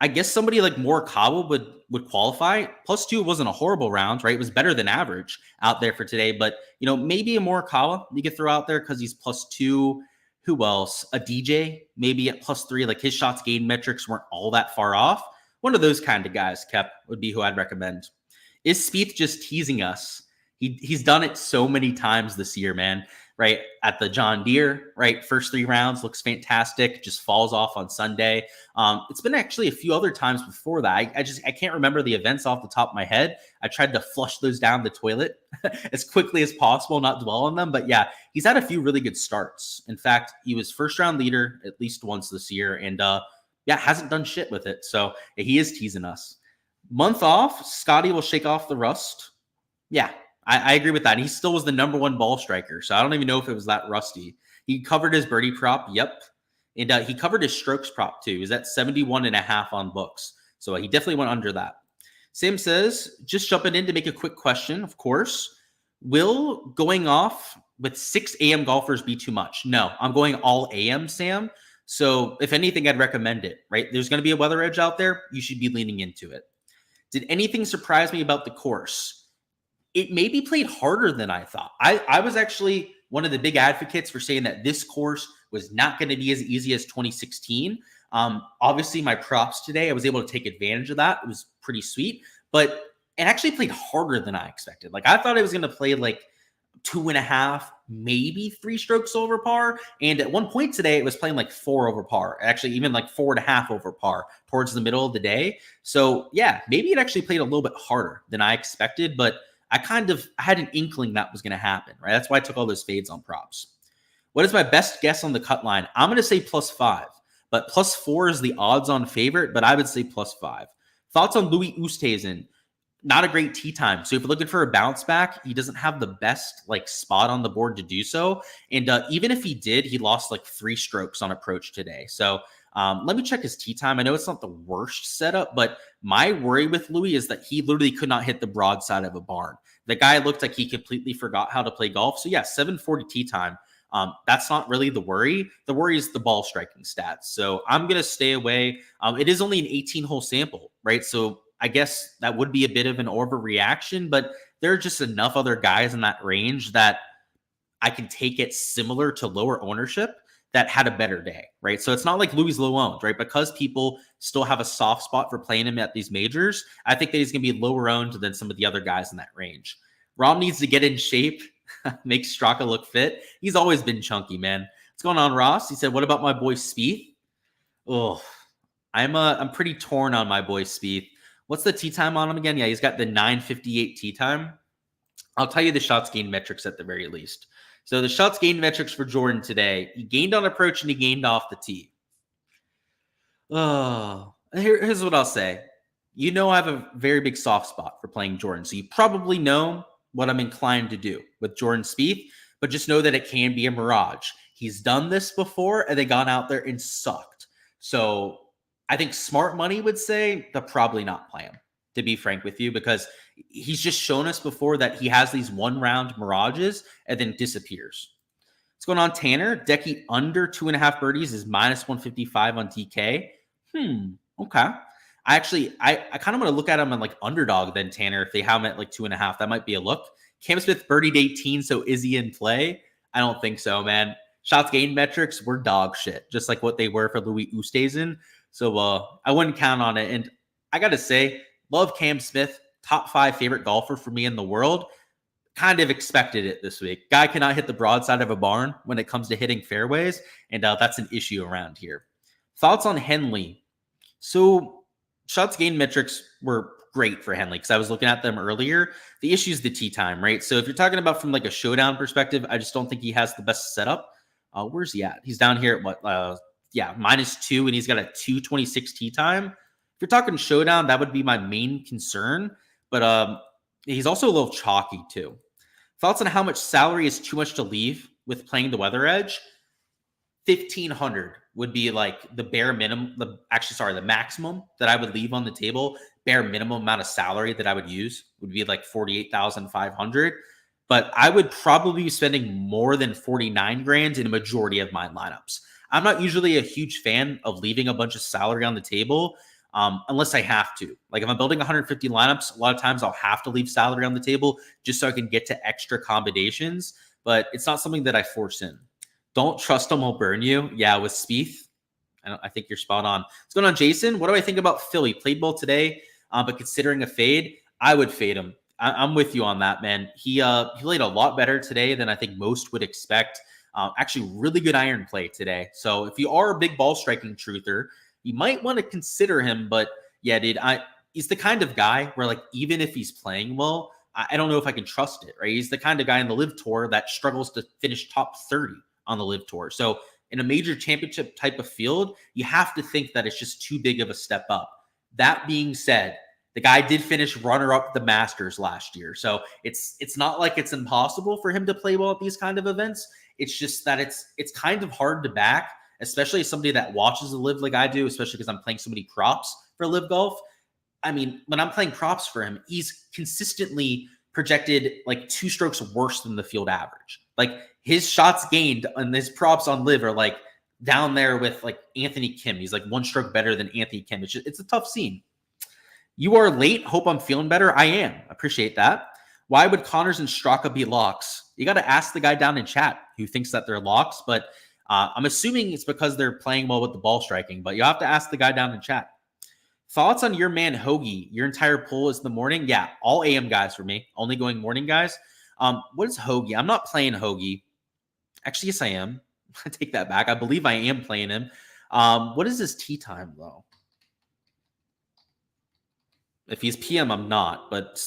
A: I guess somebody like Morikawa would qualify. +2 wasn't a horrible round, right? It was better than average out there for today. But, maybe a Morikawa you could throw out there because he's +2. Who else? A DJ, maybe at +3. Like his shots gained metrics weren't all that far off. One of those kind of guys, Kep, would be who I'd recommend. Is Spieth just teasing us? He's done it so many times this year, man. Right at the John Deere, right? First 3 rounds looks fantastic, just falls off on Sunday. It's been actually a few other times before that. I can't remember the events off the top of my head. I tried to flush those down the toilet as quickly as possible, not dwell on them. But yeah, he's had a few really good starts. In fact, he was first round leader at least once this year, and yeah, hasn't done shit with it. So yeah, he is teasing us. Month off, Scotty will shake off the rust. Yeah. I agree with that. He still was the number 1 ball striker, so I don't even know if it was that rusty. He covered his birdie prop, yep. And he covered his strokes prop, too. He's at 71.5 on books, so he definitely went under that. Sam says, just jumping in to make a quick question, of course. Will going off with 6 a.m. golfers be too much? No, I'm going all AM, Sam. So if anything, I'd recommend it, right? There's going to be a weather edge out there. You should be leaning into it. Did anything surprise me about the course? It maybe played harder than I thought. I was actually one of the big advocates for saying that this course was not going to be as easy as 2016. Obviously, my props today, I was able to take advantage of that. It was pretty sweet, but it actually played harder than I expected. Like I thought it was going to play like 2.5, maybe 3 strokes over par. And at one point today, it was playing like 4 over par, actually even like 4.5 over par towards the middle of the day. So yeah, maybe it actually played a little bit harder than I expected, but I had an inkling that was going to happen, right? That's why I took all those fades on props. What is my best guess on the cut line? I'm going to say +5, but +4 is the odds on favorite, but I would say +5. Thoughts on Louis Oosthuizen? Not a great tee time. So if you're looking for a bounce back, he doesn't have the best like spot on the board to do so. And even if he did, he lost like 3 strokes on approach today. So let me check his tee time. I know it's not the worst setup, but my worry with Louis is that he literally could not hit the broadside of a barn. The guy looked like he completely forgot how to play golf. So yeah, 740 tee time. That's not really the worry. The worry is the ball striking stats. So I'm going to stay away. It is only an 18-hole sample, right? So I guess that would be a bit of an overreaction, but there are just enough other guys in that range that I can take it similar to lower ownership that had a better day, right? So it's not like Louis low owned, right? Because people still have a soft spot for playing him at these majors, I think that he's going to be lower owned than some of the other guys in that range. Rom needs to get in shape, make Straka look fit. He's always been chunky, man. What's going on, Ross? He said, what about my boy Spieth? Oh, I'm pretty torn on my boy Spieth. What's the tee time on him again? Yeah, he's got the 9:58 tee time. I'll tell you the shots gained metrics at the very least. So the shots gained metrics for Jordan today, he gained on approach and he gained off the tee. Oh, here's what I'll say. You know I have a very big soft spot for playing Jordan, so you probably know what I'm inclined to do with Jordan Spieth, but just know that it can be a mirage. He's done this before, and they gone out there and sucked. So I think smart money would say to probably not play him, to be frank with you, because he's just shown us before that he has these one-round mirages and then disappears. What's going on, Tanner? Decky under 2.5 birdies is minus 155 on DK. Okay. I kind of want to look at him on like Underdog then, Tanner, if they have him at like 2.5. That might be a look. Cam Smith birdied 18, so is he in play? I don't think so, man. Shots gained metrics were dog shit, just like what they were for Louis Oosthuizen. So I wouldn't count on it. And I got to say, love Cam Smith, top 5 favorite golfer for me in the world. Kind of expected it this week. Guy cannot hit the broadside of a barn when it comes to hitting fairways, and that's an issue around here. Thoughts on Henley? So shots gained metrics were great for Henley because I was looking at them earlier. The issue is the tee time, right? So if you're talking about from like a showdown perspective, I just don't think he has the best setup. Where's he at? He's down here at what? -2, and he's got a 2:26 tee time. If you're talking showdown, that would be my main concern. But he's also a little chalky too. Thoughts on how much salary is too much to leave with playing the weather edge? 1,500 would be like the bare minimum. The maximum that I would leave on the table. Bare minimum amount of salary that I would use would be like 48,500. But I would probably be spending more than 49 grand in a majority of my lineups. I'm not usually a huge fan of leaving a bunch of salary on the table unless I have to. Like if I'm building 150 lineups, a lot of times I'll have to leave salary on the table just so I can get to extra combinations. But it's not something that I force in. Don't trust him, will burn you. Yeah, with Spieth, I think you're spot on. What's going on, Jason? What do I think about Phil? He played well today, but considering a fade, I would fade him. I'm with you on that, man. He played a lot better today than I think most would expect. Actually, really good iron play today. So if you are a big ball striking truther, you might want to consider him. But yeah, dude, he's the kind of guy where like even if he's playing well, I don't know if I can trust it. Right? He's the kind of guy in the Live Tour that struggles to finish top 30 on the Live Tour. So in a major championship type of field, you have to think that it's just too big of a step up. That being said, the guy did finish runner-up at the Masters last year. So it's not like it's impossible for him to play well at these kind of events. It's just that it's kind of hard to back, especially as somebody that watches the Live like I do, especially because I'm playing so many props for Live Golf. I mean, when I'm playing props for him, he's consistently projected like 2 strokes worse than the field average. Like his shots gained and his props on Live are like down there with like Anthony Kim. He's like 1 stroke better than Anthony Kim. It's a tough scene. You are late. Hope I'm feeling better. I am. Appreciate that. Why would Connors and Straka be locks? You got to ask the guy down in chat who thinks that they're locks, but I'm assuming it's because they're playing well with the ball striking, but you have to ask the guy down in chat. Thoughts on your man, Hoagie? Your entire pool is the morning? Yeah, all AM guys for me. Only going morning guys. What is Hoagie? I'm not playing Hoagie. Actually, yes, I am. I take that back. I believe I am playing him. What is his tee time, though? If he's PM, I'm not, but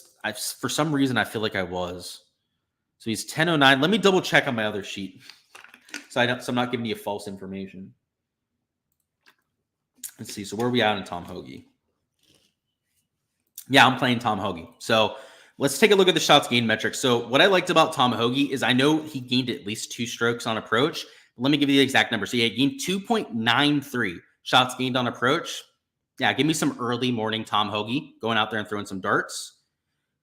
A: for some reason, I feel like I was. So he's 10:09. Let me double check on my other sheet. So I'm not giving you false information. Let's see. So where are we at in Tom Hoagie? Yeah, I'm playing Tom Hoagie. So let's take a look at the shots gained metric. So what I liked about Tom Hoagie is I know he gained at least 2 strokes on approach. Let me give you the exact number. So he gained 2.93 shots gained on approach. Yeah, give me some early morning Tom Hoagie going out there and throwing some darts.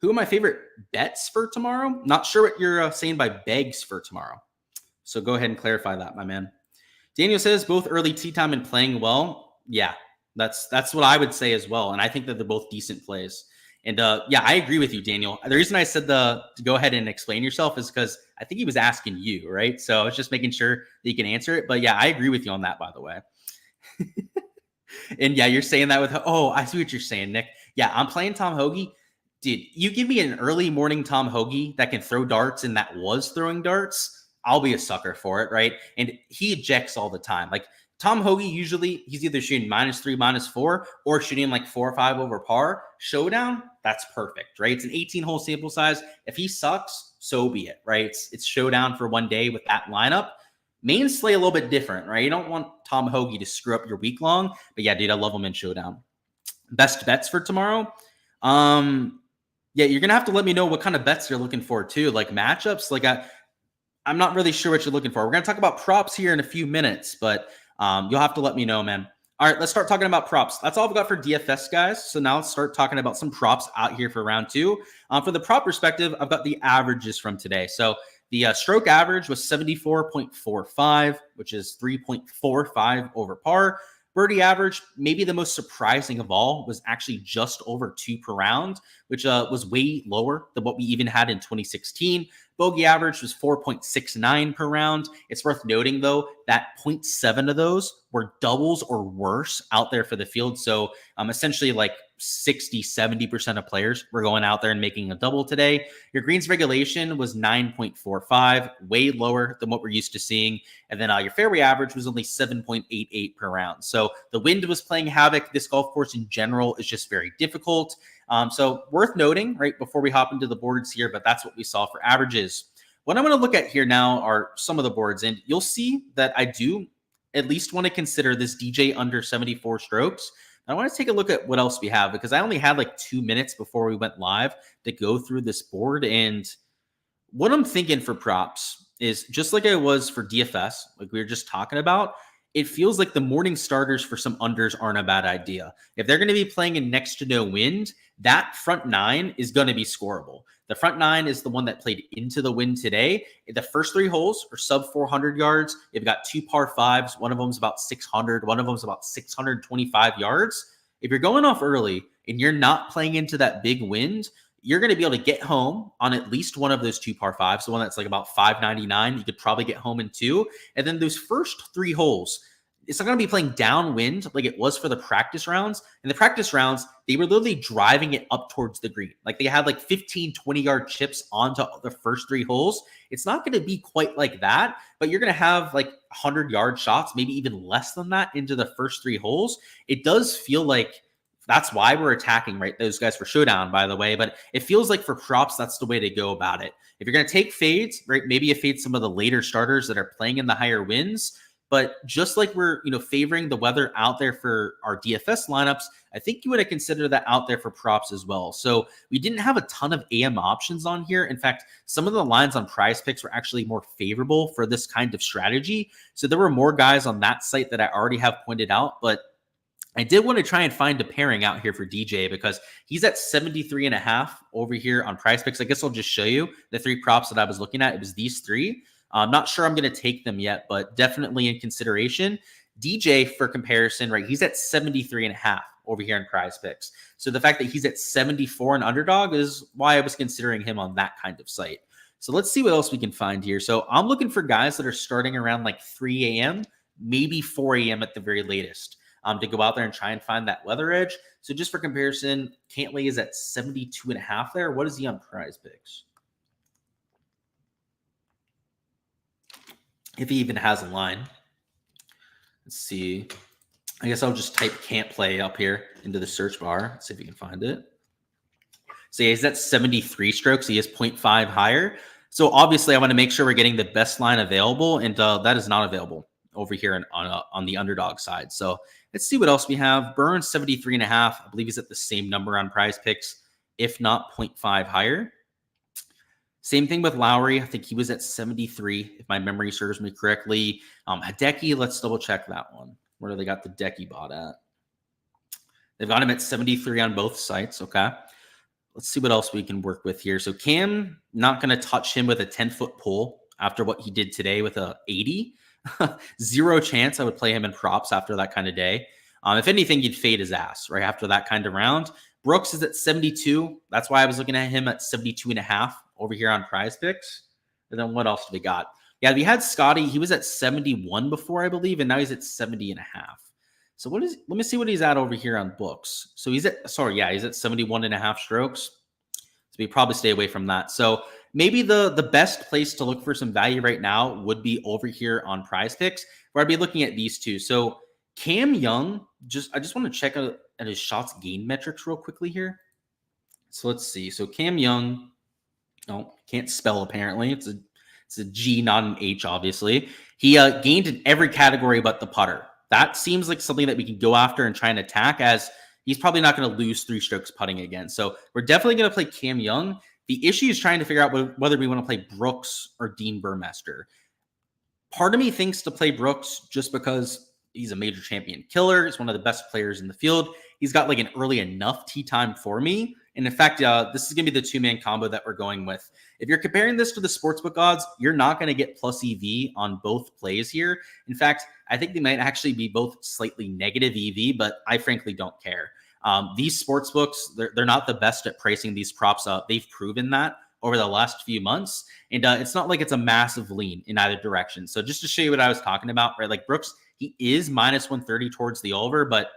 A: Who are my favorite bets for tomorrow? Not sure what you're saying by begs for tomorrow. So go ahead and clarify that, my man. Daniel says both early tee time and playing well. Yeah, that's what I would say as well. And I think that they're both decent plays. And yeah, I agree with you, Daniel. The reason I said to go ahead and explain yourself is because I think he was asking you, right? So I was just making sure that you can answer it. But yeah, I agree with you on that, by the way. And yeah, you're saying that with, oh, I see what you're saying, Nick. Yeah, I'm playing Tom Hoagie. Dude, you give me an early morning Tom Hoagie that can throw darts and that was throwing darts, I'll be a sucker for it, right? And he ejects all the time. Like Tom Hoagie, usually he's either shooting -3, -4, or shooting like 4 or 5 over par. Showdown, that's perfect, right? It's an 18-hole sample size. If he sucks, so be it, right? It's Showdown for one day with that lineup. Main slate a little bit different, right? You don't want Tom Hoagie to screw up your week long. But yeah, dude, I love him in Showdown. Best bets for tomorrow? Yeah, you're gonna have to let me know what kind of bets you're looking for too. Like matchups, like I'm not really sure what you're looking for. We're gonna talk about props here in a few minutes, but you'll have to let me know, man. All right, let's start talking about props. That's all I've got for DFS, guys. So now let's start talking about some props out here for round 2. For the prop perspective, I've got the averages from today. So the stroke average was 74.45, which is 3.45 over par. Birdie average, maybe the most surprising of all, was actually just over 2 per round, which was way lower than what we even had in 2016. Bogey average was 4.69 per round. It's worth noting, though, that 0.7 of those were doubles or worse out there for the field. So essentially like 60-70% of players were going out there and making a double today. Your greens regulation was 9.45, way lower than what we're used to seeing. And then your fairway average was only 7.88 per round. So the wind was playing havoc. This golf course in general is just very difficult. So worth noting, right, before we hop into the boards here, but that's what we saw for averages. What I'm going to look at here now are some of the boards, and you'll see that I do at least want to consider this DJ under 74 strokes. I want to take a look at what else we have, because I only had like 2 minutes before we went live to go through this board. And what I'm thinking for props is just like I was for DFS, like we were just talking about, it feels like the morning starters for some unders aren't a bad idea. If they're going to be playing in next to no wind, that front 9 is going to be scoreable. The front 9 is the one that played into the wind today. The first 3 holes are sub 400 yards. You've got 2 par 5s. One of them is about 600. One of them is about 625 yards. If you're going off early and you're not playing into that big wind, you're going to be able to get home on at least one of those 2 par 5s. The one that's like about 599, you could probably get home in 2. And then those first 3 holes, it's not going to be playing downwind like it was for the practice rounds. In the practice rounds, they were literally driving it up towards the green. Like they had like 15, 20-yard chips onto the first 3 holes. It's not going to be quite like that, but you're going to have like 100-yard shots, maybe even less than that into the first 3 holes. It does feel like that's why we're attacking, right? Those guys for Showdown, by the way. But it feels like for props, that's the way to go about it. If you're going to take fades, right, maybe you fade some of the later starters that are playing in the higher winds. But just like we're, favoring the weather out there for our DFS lineups, I think you would have considered that out there for props as well. So we didn't have a ton of AM options on here. In fact, some of the lines on Prize Picks were actually more favorable for this kind of strategy. So there were more guys on that site that I already have pointed out, but I did want to try and find a pairing out here for DJ because he's at 73.5 over here on Prize Picks. I guess I'll just show you the 3 props that I was looking at. It was these 3. I'm not sure I'm going to take them yet, but definitely in consideration. DJ, for comparison, right, he's at 73.5 over here in Prize Picks. So the fact that he's at 74 in Underdog is why I was considering him on that kind of site. So let's see what else we can find here. So I'm looking for guys that are starting around like 3 a.m., maybe 4 a.m. at the very latest, to go out there and try and find that weather edge. So just for comparison, Cantley is at 72.5 there. What is he on Prize Picks? If he even has a line. Let's see. I guess I'll just type can't play up here into the search bar. Let's see if we can find it. So yeah, he's at 73 strokes. He is 0.5 higher. So obviously I want to make sure we're getting the best line available, and that is not available over here on the Underdog side. So Let's see what else we have. Burns 73.5. I believe he's at the same number on Prize Picks, if not 0.5 higher. Same thing with Lowry. I think he was at 73, if my memory serves me correctly. Hideki, let's double check that one. Where do they got the Decky bot at? They've got him at 73 on both sites. Okay. Let's see what else we can work with here. So Cam, not going to touch him with a 10-foot pull after what he did today with a 80. Zero chance I would play him in props after that kind of day. If anything, you'd fade his ass right after that kind of round. Brooks is at 72. That's why I was looking at him at 72.5 over here on Prize Picks. And then what else do we got? Yeah, we had Scotty. He was at 71 before, I believe, and now he's at 70.5. So let me see what he's at over here on books. So he's at 71.5 strokes. So we probably stay away from that. So maybe the best place to look for some value right now would be over here on Prize Picks, where I'd be looking at these two. So Cam Young, I just want to check out at his shots gained metrics real quickly here. So let's see. So Cam Young, can't spell apparently. It's a G, not an H, obviously. He gained in every category but the putter. That seems like something that we can go after and try and attack, as he's probably not going to lose 3 strokes putting again. So we're definitely going to play Cam Young. The issue is trying to figure out whether we want to play Brooks or Dean Burmester. Part of me thinks to play Brooks just because he's a major champion killer. He's one of the best players in the field. He's got like an early enough tee time for me. And in fact, this is going to be the 2-man combo that we're going with. If you're comparing this to the sportsbook odds, you're not going to get plus EV on both plays here. In fact, I think they might actually be both slightly negative EV, but I frankly don't care. These sportsbooks, they're not the best at pricing these props up. They've proven that over the last few months. And it's not like it's a massive lean in either direction. So just to show you what I was talking about, right? Like Brooks, he is minus 130 towards the over, but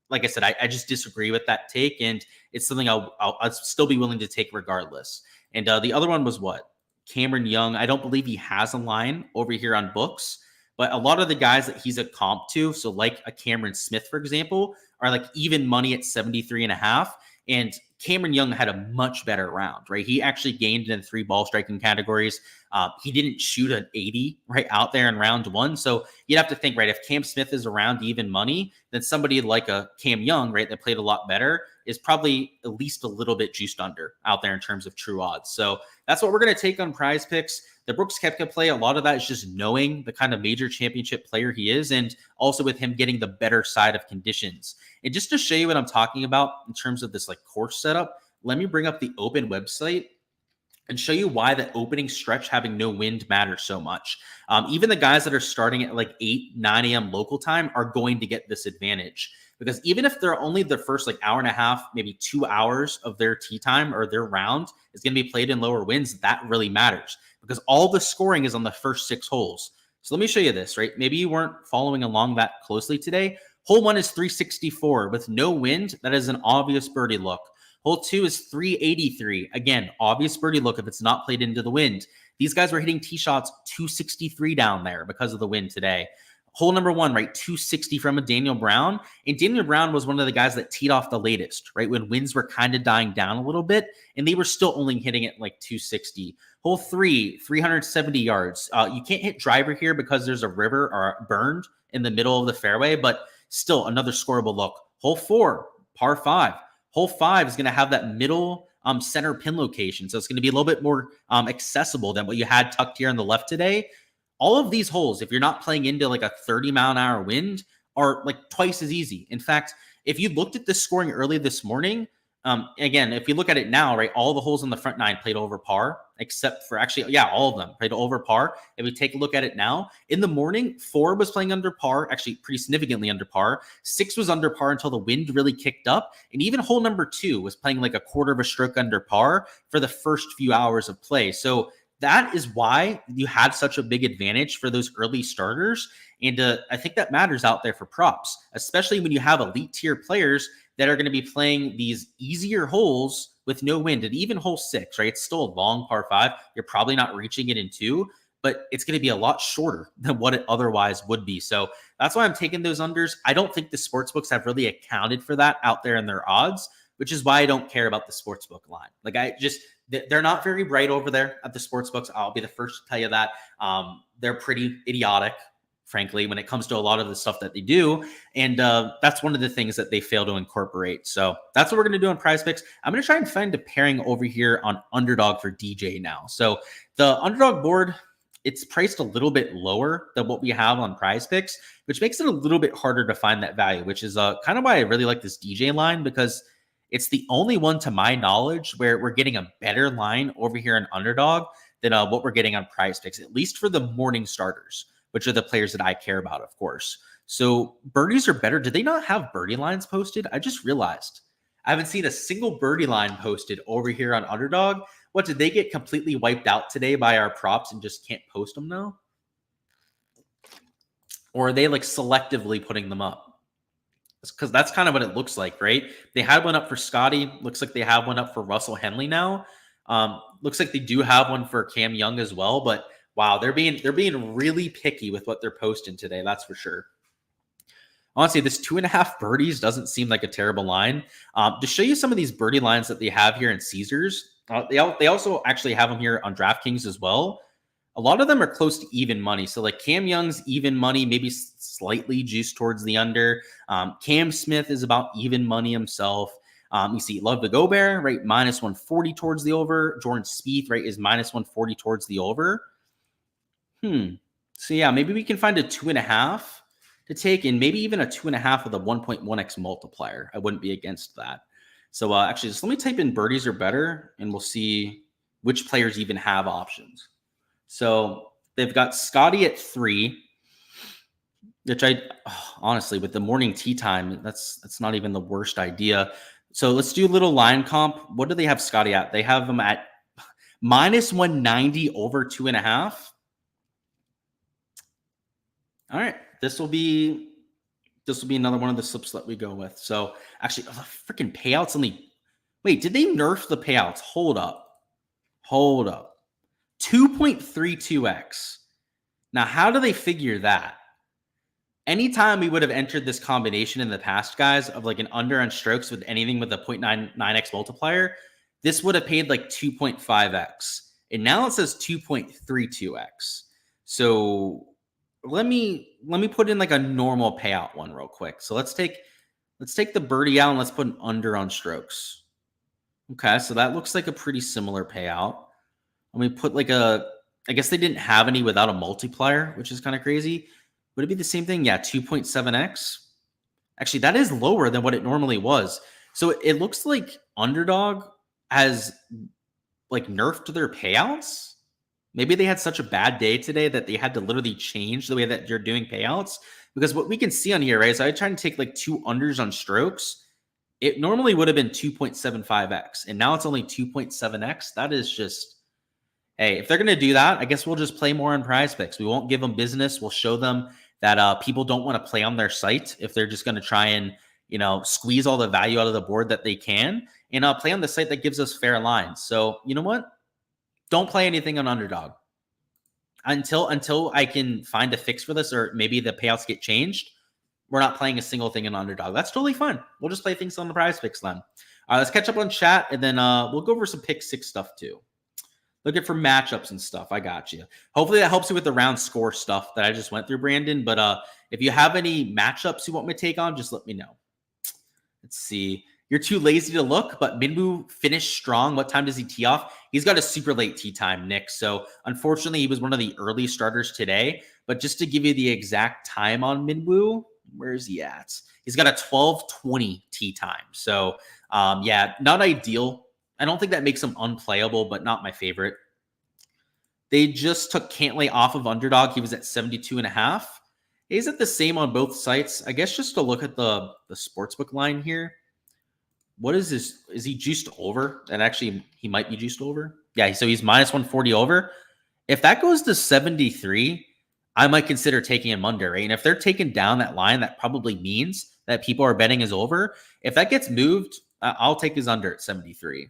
A: like I said, I just disagree with that take, and it's something I'll still be willing to take regardless. And the other one was what? Cameron Young. I don't believe he has a line over here on books, but a lot of the guys that he's a comp to, so like a Cameron Smith, for example, are like even money at 73.5. And Cameron Young had a much better round, right? He actually gained in 3 ball striking categories. He didn't shoot an 80 right out there in round 1. So you'd have to think, right, if Cam Smith is around even money, then somebody like a Cam Young, right, that played a lot better is probably at least a little bit juiced under out there in terms of true odds. So that's what we're going to take on Prize Picks. The Brooks Koepka play, a lot of that is just knowing the kind of major championship player he is, and also with him getting the better side of conditions. And just to show you what I'm talking about in terms of this like course setup, let me bring up the Open website and show you why the opening stretch having no wind matters so much. Even the guys that are starting at like 8, 9 a.m. local time are going to get this advantage, because even if they're only the first like hour and a half, maybe 2 hours of their tee time or their round is going to be played in lower winds, that really matters because all the scoring is on the first 6 holes. So let me show you this, right? Maybe you weren't following along that closely today. Hole 1 is 364 with no wind. That is an obvious birdie look. Hole 2 is 383. Again, obvious birdie look if it's not played into the wind. These guys were hitting tee shots 263 down there because of the wind today. Hole number 1, right, 260 from a Daniel Brown. And Daniel Brown was one of the guys that teed off the latest, right, when winds were kind of dying down a little bit, and they were still only hitting it like 260. Hole 3, 370 yards. You can't hit driver here because there's a river or burned in the middle of the fairway, but still another scoreable look. Hole 4, par 5. Hole 5 is going to have that middle center pin location, so it's going to be a little bit more accessible than what you had tucked here on the left today. All of these holes, if you're not playing into like a 30-mile-an-hour wind, are like twice as easy. In fact, if you looked at the scoring early this morning, again, if you look at it now, right, all the holes on the front 9 played over par, except for actually, yeah, all of them played over par. If we take a look at it now, in the morning, 4 was playing under par, actually pretty significantly under par. 6 was under par until the wind really kicked up. And even hole number 2 was playing like a quarter of a stroke under par for the first few hours of play. So that is why you had such a big advantage for those early starters. And I think that matters out there for props, especially when you have elite tier players that are going to be playing these easier holes with no wind. And even hole 6, right? It's still a long par 5. You're probably not reaching it in 2, but it's going to be a lot shorter than what it otherwise would be. So that's why I'm taking those unders. I don't think the sportsbooks have really accounted for that out there in their odds, which is why I don't care about the sportsbook line. Like they're not very bright over there at the sportsbooks. I'll be the first to tell you that. They're pretty idiotic, frankly, when it comes to a lot of the stuff that they do. And that's one of the things that they fail to incorporate. So that's what we're going to do on Prize Picks. I'm going to try and find a pairing over here on Underdog for DJ now. So the Underdog board, it's priced a little bit lower than what we have on Prize Picks, which makes it a little bit harder to find that value, which is kind of why I really like this DJ line, because it's the only one to my knowledge where we're getting a better line over here in Underdog than what we're getting on Prize Picks, at least for the morning starters, which are the players that I care about, of course. So birdies are better. Did they not have birdie lines posted? I just realized I haven't seen a single birdie line posted over here on Underdog. What, did they get completely wiped out today by our props and just can't post them now? Or are they like selectively putting them up? Because that's kind of what it looks like, right? They had one up for Scotty. Looks like they have one up for Russell Henley now. Looks like they do have one for Cam Young as well, but wow, they're being really picky with what they're posting today. That's for sure. Honestly, this 2.5 birdies doesn't seem like a terrible line. To show you some of these birdie lines that they have here in Caesars, they also actually have them here on DraftKings as well. A lot of them are close to even money. So like Cam Young's even money, maybe slightly juiced towards the under. Cam Smith is about even money himself. You see Ludwig Gobert, right, minus 140 towards the over. Jordan Spieth, right, is minus 140 towards the over. So yeah, maybe we can find a 2.5 to take, and maybe even a 2.5 with a 1.1x multiplier. I wouldn't be against that. So actually, just let me type in birdies are better, and we'll see which players even have options. So they've got Scotty at 3, which honestly, with the morning tee time, that's not even the worst idea. So let's do a little line comp. What do they have Scotty at? They have him at minus 190 over 2.5. All right, this will be another one of the slips that we go with. So actually, the freaking payouts only. Wait, did they nerf the payouts? Hold up. 2.32x. Now, how do they figure that? Anytime we would have entered this combination in the past, guys, of like an under on strokes with anything with a 0.99x multiplier, this would have paid like 2.5x. And now it says 2.32x. So let me put in like a normal payout one real quick. So let's take the birdie out and let's put an under on strokes. Okay, so that looks like a pretty similar payout. Let me put like I guess they didn't have any without a multiplier, which is kind of crazy. Would it be the same thing? Yeah, 2.7x. Actually, that is lower than what it normally was. So it looks like Underdog has like nerfed their payouts. Maybe they had such a bad day today that they had to literally change the way that you're doing payouts. Because what we can see on here, right, is I try to take like 2 unders on strokes. It normally would have been 2.75x, and now it's only 2.7x. That is just, hey, if they're going to do that, I guess we'll just play more on Prize Picks. We won't give them business. We'll show them that people don't want to play on their site if they're just going to try and, squeeze all the value out of the board that they can, and play on the site that gives us fair lines. So you know what? Don't play anything on Underdog until I can find a fix for this, or maybe the payouts get changed. We're not playing a single thing in Underdog. That's totally fine. We'll just play things on the Prize Picks then. All right, let's catch up on chat, and then we'll go over some Pick 6 stuff too. Looking for matchups and stuff. I got you. Hopefully that helps you with the round score stuff that I just went through, Brandon. But if you have any matchups you want me to take on, just let me know. Let's see. You're too lazy to look, but Minwoo finished strong. What time does he tee off? He's got a super late tee time, Nick. So unfortunately, he was one of the early starters today. But just to give you the exact time on Minwoo, where is he at? He's got a 12:20 tee time. So yeah, not ideal. I don't think that makes him unplayable, but not my favorite. They just took Cantlay off of Underdog. He was at 72.5. He's at the same on both sites. I guess just to look at the sportsbook line here. What is this? Is he juiced over? And actually, he might be juiced over. Yeah, so he's minus 140 over. If that goes to 73, I might consider taking him under, right? And if they're taking down that line, that probably means that people are betting his over. If that gets moved, I'll take his under at 73.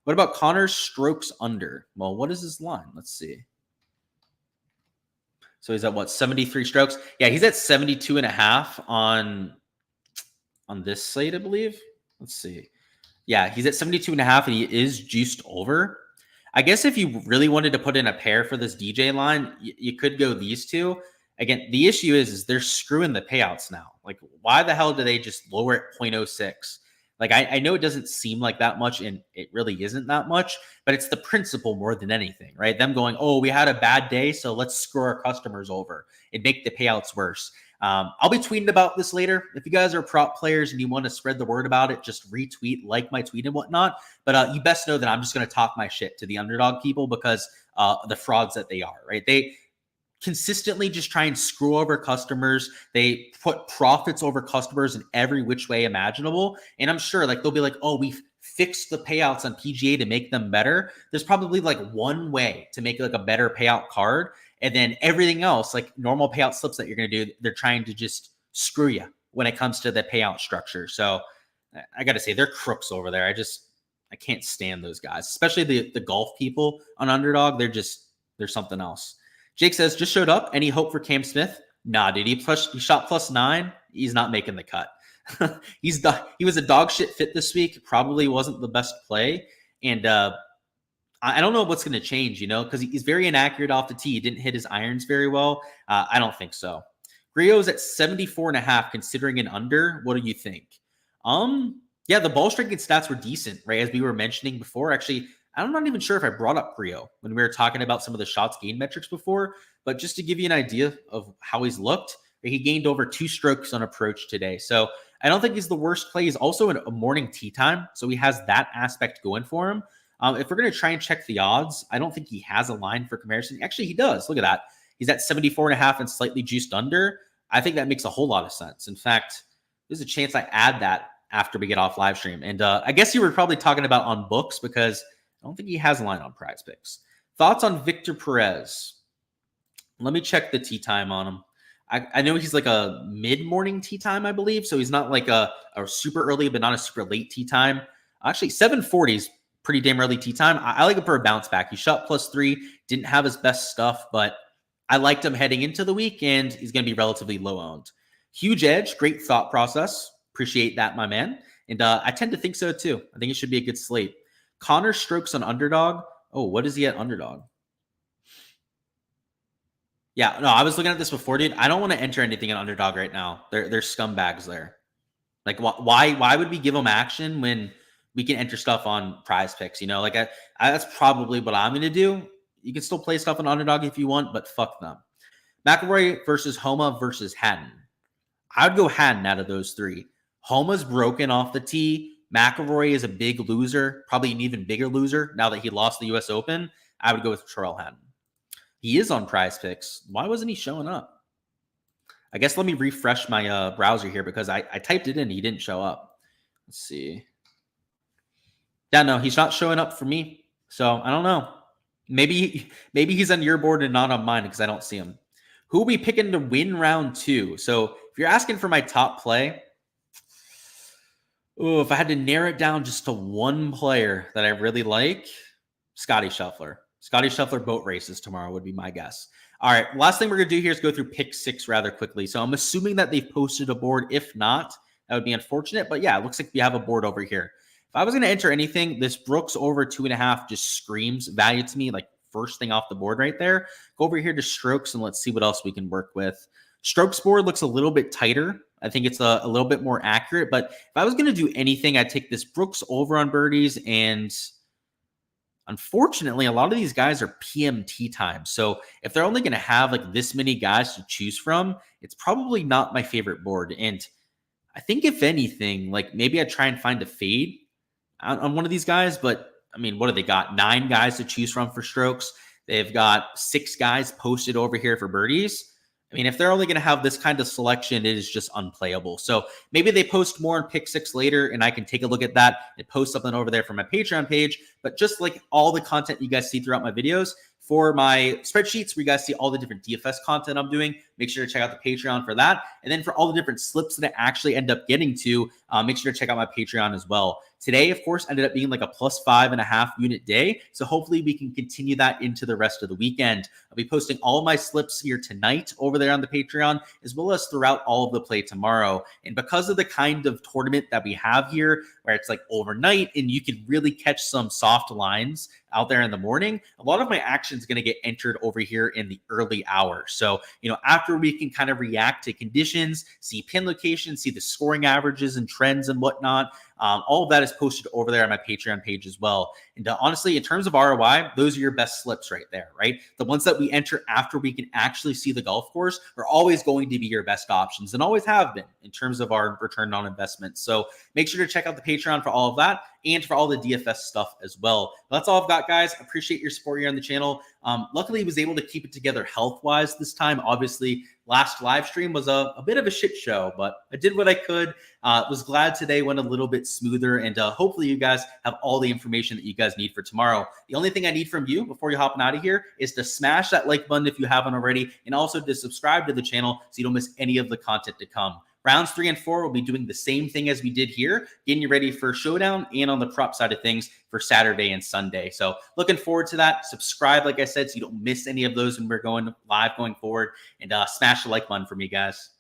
A: What about Connor's strokes under? Well, what is his line? Let's see. So he's at what, 73 strokes? Yeah, he's at 72.5 on this site, I believe. Let's see. Yeah, he's at 72.5 and he is juiced over. I guess if you really wanted to put in a pair for this DJ line, you could go these two. Again, the issue is they're screwing the payouts now. Like, why the hell do they just lower it 0.06? Like, I know it doesn't seem like that much, and it really isn't that much, but it's the principle more than anything, right? Them going, oh, we had a bad day, so let's screw our customers over and make the payouts worse. I'll be tweeting about this later. If you guys are prop players and you want to spread the word about it, just retweet, like my tweet and whatnot. But you best know that I'm just going to talk my shit to the underdog people because the frauds that they are, right? They consistently just try and screw over customers. They put profits over customers in every which way imaginable. And I'm sure like they'll be like, oh, we've fixed the payouts on PGA to make them better. There's probably like one way to make like a better payout card. And then everything else, like normal payout slips that you're going to do, they're trying to just screw you when it comes to the payout structure. So I got to say, they're crooks over there. I can't stand those guys, especially the golf people on Underdog. They're something else. Jake says, just showed up. Any hope for Cam Smith? Nah, dude. He shot +9. He's not making the cut. He was a dog shit fit this week. Probably wasn't the best play. And I don't know what's going to change, because he's very inaccurate off the tee. He didn't hit his irons very well. I don't think so. Griot's at 74.5, considering an under. What do you think? Yeah, the ball striking stats were decent, right? As we were mentioning before. Actually, I'm not even sure if I brought up Griot when we were talking about some of the shots gained metrics before, but just to give you an idea of how he's looked, he gained over 2 strokes on approach today. So I don't think he's the worst play. He's also in a morning tee time, so he has that aspect going for him. If we're going to try and check the odds, I don't think he has a line for comparison. Actually, he does. Look at that. He's at 74.5 and slightly juiced under. I think that makes a whole lot of sense. In fact, there's a chance I add that after we get off live stream. And I guess you were probably talking about on books because I don't think he has a line on Prize Picks. Thoughts on Victor Perez? Let me check the tee time on him. I know he's like a mid-morning tee time, I believe. So he's not like a super early, but not a super late tee time. Actually, 7:40 is pretty damn early tee time. I like him for a bounce back. He shot +3, didn't have his best stuff, but I liked him heading into the week, and he's going to be relatively low owned. Huge edge, great thought process. Appreciate that, my man. And I tend to think so too. I think it should be a good slate. Connor Strokes on Underdog. Oh, what is he at Underdog? Yeah, no, I was looking at this before, dude. I don't want to enter anything in Underdog right now. They're scumbags there. Like, why would we give them action when we can enter stuff on Prize Picks? That's probably what I'm going to do. You can still play stuff on Underdog if you want, but fuck them. McIlroy versus Homa versus Hatton. I would go Hatton out of those three. Homa's broken off the tee. McIlroy is a big loser, probably an even bigger loser now that he lost the U.S. Open. I would go with Charles Hatton. He is on Prize Picks. Why wasn't he showing up? I guess let me refresh my browser here because I typed it in. He didn't show up. Let's see. Yeah, no, he's not showing up for me. So I don't know. Maybe he's on your board and not on mine because I don't see him. Who are we picking to win round 2? So if you're asking for my top play, if I had to narrow it down just to one player that I really like, Scotty Scheffler. Scotty Scheffler boat races tomorrow would be my guess. All right, last thing we're going to do here is go through pick 6 rather quickly. So I'm assuming that they've posted a board. If not, that would be unfortunate. But yeah, it looks like we have a board over here. If I was going to enter anything, this Brooks over 2.5 just screams value to me, like first thing off the board right there. Go over here to strokes and let's see what else we can work with. Strokes board looks a little bit tighter. I think it's a little bit more accurate. But if I was going to do anything, I'd take this Brooks over on birdies. And unfortunately, a lot of these guys are PMT time. So if they're only going to have like this many guys to choose from, it's probably not my favorite board. And I think if anything, like maybe I'd try and find a fade on one of these guys. But I mean, what do they got? 9 guys to choose from for strokes. They've got 6 guys posted over here for birdies. I mean, if they're only going to have this kind of selection, it is just unplayable. So maybe they post more on pick 6 later and I can take a look at that and post something over there for my Patreon page. But just like all the content you guys see throughout my videos, for my spreadsheets where you guys see all the different DFS content I'm doing, make sure to check out the Patreon for that. And then for all the different slips that I actually end up getting to, make sure to check out my Patreon as well. Today, of course, ended up being like a +5.5 unit day. So hopefully we can continue that into the rest of the weekend. I'll be posting all of my slips here tonight over there on the Patreon, as well as throughout all of the play tomorrow. And because of the kind of tournament that we have here, where it's like overnight and you can really catch some soft lines out there in the morning, a lot of my action is going to get entered over here in the early hours. So, after we can kind of react to conditions, see pin locations, see the scoring averages and trends and whatnot. All of that is posted over there on my Patreon page as well. And honestly, in terms of ROI, those are your best slips right there, right? The ones that we enter after we can actually see the golf course are always going to be your best options and always have been in terms of our return on investment. So make sure to check out the Patreon for all of that and for all the DFS stuff as well. That's all I've got, guys. Appreciate your support here on the channel. Luckily, I was able to keep it together health-wise this time. Obviously, last live stream was a bit of a shit show, but I did what I could. Was glad today went a little bit smoother, and hopefully you guys have all the information that you guys need for tomorrow. The only thing I need from you before you hop out of here is to smash that like button if you haven't already, and also to subscribe to the channel so you don't miss any of the content to come. Rounds 3 and 4 will be doing the same thing as we did here, getting you ready for Showdown and on the prop side of things for Saturday and Sunday. So looking forward to that. Subscribe, like I said, so you don't miss any of those when we're going live going forward, and smash the like button for me, guys.